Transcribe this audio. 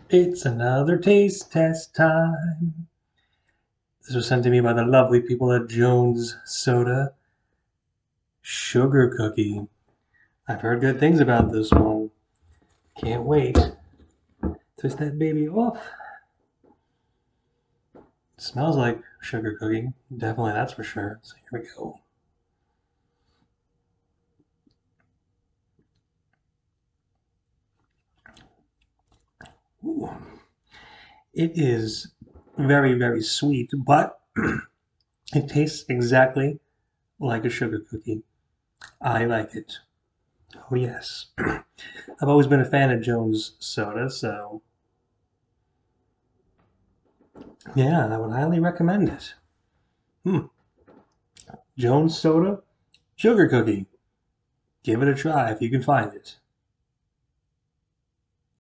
It's another taste test time. This was sent to me by the lovely people at Jones Soda. Sugar cookie. I've heard good things about this one. Can't wait. Twist that baby off. It smells like sugar cookie. Definitely, that's for sure. So here we go. Ooh. It is very, very sweet, but it tastes exactly like a sugar cookie. I like it. Oh, yes. I've always been a fan of Jones Soda, so yeah, I would highly recommend it. Hmm. Jones Soda, sugar cookie. Give it a try if you can find it.